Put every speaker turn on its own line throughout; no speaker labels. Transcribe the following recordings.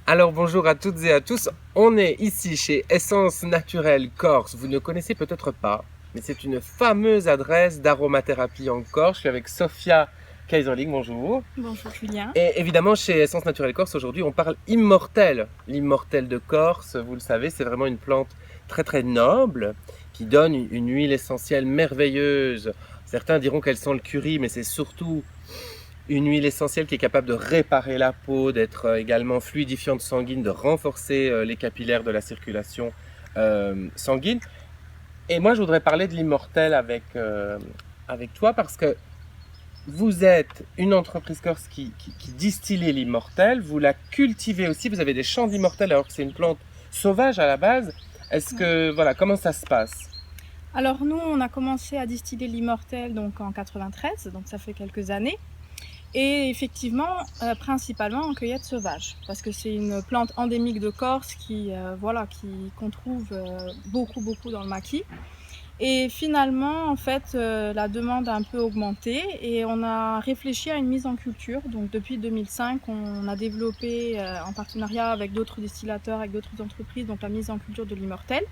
Alors bonjour à toutes et à tous, on est ici chez Essence Naturelle Corse. Vous ne connaissez peut-être pas, mais c'est une fameuse adresse d'aromathérapie en Corse. Je suis avec Sophia Kaiserling, bonjour.
Bonjour Julien.
Et évidemment chez Essence Naturelle Corse aujourd'hui on parle immortel. L'immortel de Corse, vous le savez, c'est vraiment une plante très très noble qui donne une huile essentielle merveilleuse. Certains diront qu'elle sent le curry, mais c'est surtout une huile essentielle qui est capable de réparer la peau, d'être également fluidifiante sanguine, de renforcer les capillaires de la circulation sanguine. Et moi, je voudrais parler de l'immortel avec toi parce que vous êtes une entreprise corse qui distille l'immortel, vous la cultivez aussi, vous avez des champs d'immortel alors que c'est une plante sauvage à la base. Est-ce que, voilà, comment ça se passe?
Alors nous, on a commencé à distiller l'immortel donc en 93, donc ça fait quelques années. Et effectivement, principalement en cueillette sauvage, parce que c'est une plante endémique de Corse qu'on trouve beaucoup dans le maquis. Et finalement, en fait, la demande a un peu augmenté et on a réfléchi à une mise en culture. Donc depuis 2005, on a développé en partenariat avec d'autres distillateurs, avec d'autres entreprises, donc la mise en culture de l'immortel.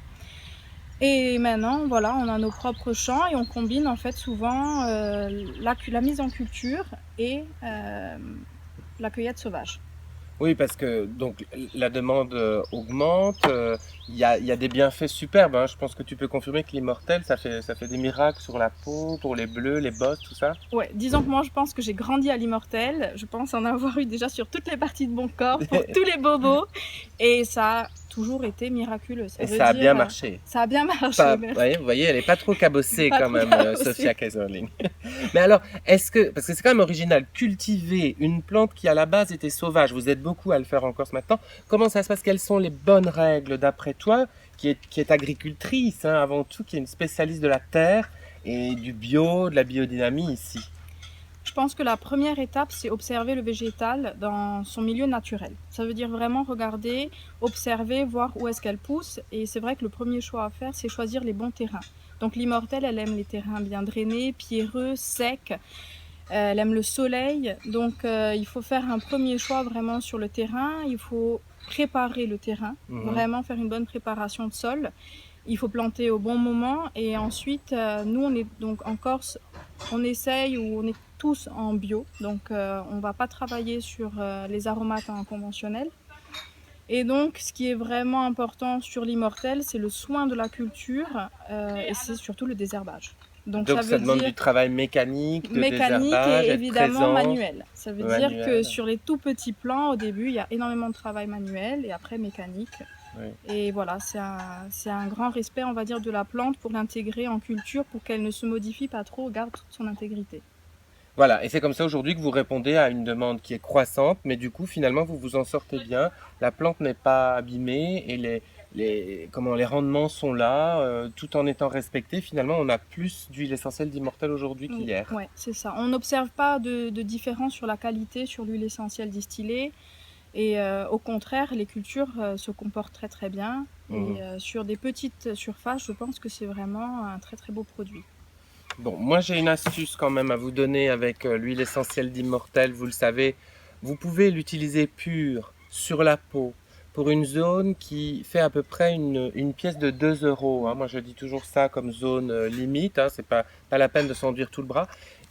Et maintenant, voilà, on a nos propres champs et on combine en fait souvent la mise en culture et la cueillette sauvage.
Oui, parce que donc la demande augmente, il y a des bienfaits superbes, hein. Je pense que tu peux confirmer que l'immortel, ça fait des miracles sur la peau, pour les bleus, les bosses, tout ça.
Ouais, disons que moi je pense que j'ai grandi à l'immortel, je pense en avoir eu déjà sur toutes les parties de mon corps, pour tous les bobos, et ça a toujours été miraculeux. Ça
Et
veut
ça a bien
dire,
marché.
ça a bien marché,
Pas,
merci.
vous voyez, elle n'est pas trop cabossée
Pas
quand
trop
même,
grave
Sophia
aussi.
Kaiserling. Mais alors, parce que c'est quand même original, cultiver une plante qui à la base était sauvage, vous êtes beaucoup à le faire en Corse maintenant, comment ça se passe? Quelles sont les bonnes règles d'après toi, qui est agricultrice, hein, avant tout, qui est une spécialiste de la terre et du bio, de la biodynamie ici?
Je pense que la première étape, c'est observer le végétal dans son milieu naturel. Ça veut dire vraiment regarder, observer, voir où est-ce qu'elle pousse. Et c'est vrai que le premier choix à faire, c'est choisir les bons terrains. Donc l'immortelle, elle aime les terrains bien drainés, pierreux, secs. Elle aime le soleil. Donc il faut faire un premier choix vraiment sur le terrain. Il faut préparer le terrain,
Mhm.
vraiment faire une bonne préparation de sol. Il faut planter au bon moment et ensuite, nous on est donc en Corse, on essaye ou on est tous en bio, donc on va pas travailler sur les aromates en conventionnel. Et donc ce qui est vraiment important sur l'immortel, c'est le soin de la culture et c'est surtout le désherbage. Donc ça
Donc ça
veut
demande du
dire
travail mécanique, de
mécanique
désherbage,
et
être
évidemment
présent,
manuel. Ça veut dire que
manuel.
sur les tout petits plants, au début, il y a énormément de travail manuel et après mécanique.
Oui.
Et voilà, c'est un grand respect, on va dire, de la plante pour l'intégrer en culture, pour qu'elle ne se modifie pas trop, garde toute son intégrité.
Voilà, et c'est comme ça aujourd'hui que vous répondez à une demande qui est croissante, mais du coup finalement vous vous en sortez bien, la plante n'est pas abîmée et les rendements sont là, tout en étant respectés. Finalement on a plus d'huile essentielle d'immortel aujourd'hui qu'hier.
Ouais, c'est ça. On n'observe pas de différence sur la qualité, sur l'huile essentielle distillée. Et au contraire, les cultures se comportent très très bien.
Mhm.
Et sur des petites surfaces, je pense que c'est vraiment un très très beau produit.
Bon, moi j'ai une astuce quand même à vous donner avec l'huile essentielle d'immortel, vous le savez, vous pouvez l'utiliser pure sur la peau pour une zone qui fait à peu près une pièce de 2 euros, hein. Moi je dis toujours ça comme zone limite, hein, c'est pas la peine de s'enduire tout le bras.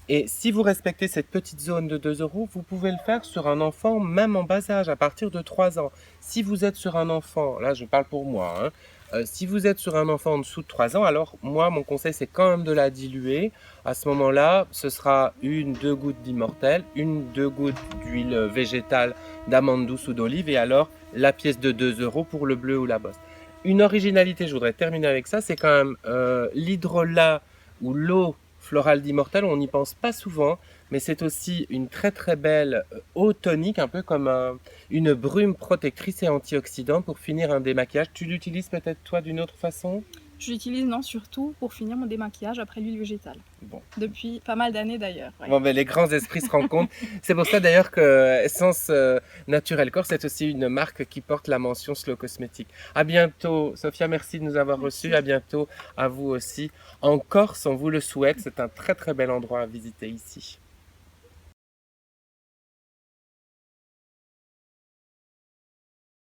Et si vous respectez cette petite zone de 2 euros, vous pouvez le faire sur un enfant même en bas âge, à partir de 3 ans. Si vous êtes sur un enfant, là je parle pour moi, hein, si vous êtes sur un enfant en dessous de 3 ans, alors moi, mon conseil, c'est quand même de la diluer. À ce moment-là, ce sera 1, 2 gouttes d'immortel, 1, 2 gouttes d'huile végétale, d'amande douce ou d'olive, et alors la pièce de 2 euros pour le bleu ou la bosse. Une originalité, je voudrais terminer avec ça, c'est quand même l'hydrolat ou l'eau florale d'immortel, on n'y pense pas souvent, mais c'est aussi une très très belle eau tonique, un peu comme une brume protectrice et antioxydante pour finir un démaquillage. Tu l'utilises peut-être toi d'une autre façon?
Je l'utilise non, surtout pour finir mon démaquillage après l'huile végétale.
Bon.
Depuis pas mal d'années d'ailleurs. Ouais.
Bon, ben, les grands esprits se rencontrent. C'est pour ça d'ailleurs que Essence Naturelle Corse est aussi une marque qui porte la mention Slow Cosmétique. À bientôt, Sophia, merci de nous avoir reçus.
Merci.
À bientôt à vous aussi. En Corse, on vous le souhaite. C'est un très très bel endroit à visiter ici.